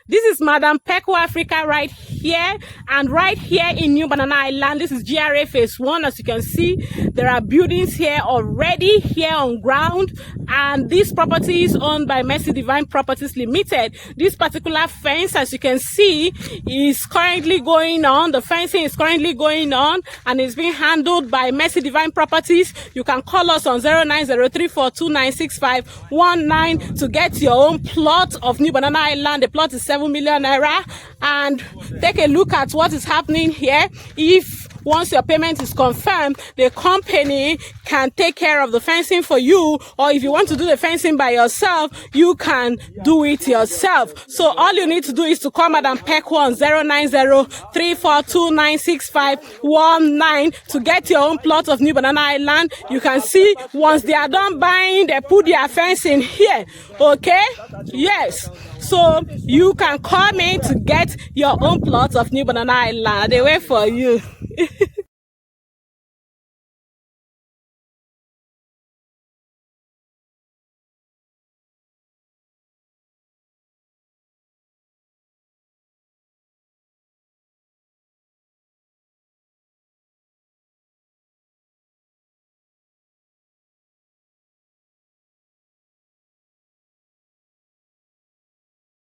This is Madam Peco Africa right here, and right here in New Banana Island. This is GRA Phase 1. As you can see, there are buildings here already here on ground, and this property is owned by Mercy Divine Properties Limited. This particular fence, as you can see, is currently going on. The fencing is currently going on, and it's being handled by Mercy Divine Properties. You can call us on 0903429651 to get your own plot of New Banana Island. The plot is 7 million naira, and take a look at what is happening here. If once your payment is confirmed, the company can take care of the fencing for you, or if you want to do the fencing by yourself, you can do it yourself. So all you need to do is to call Madam Peco on 0903429651 to get your own plot of New Banana Island. You can see once they are done buying, they put their fencing here. Okay? Yes. So you can call me to get your own plot of New Banana Island. They wait for you.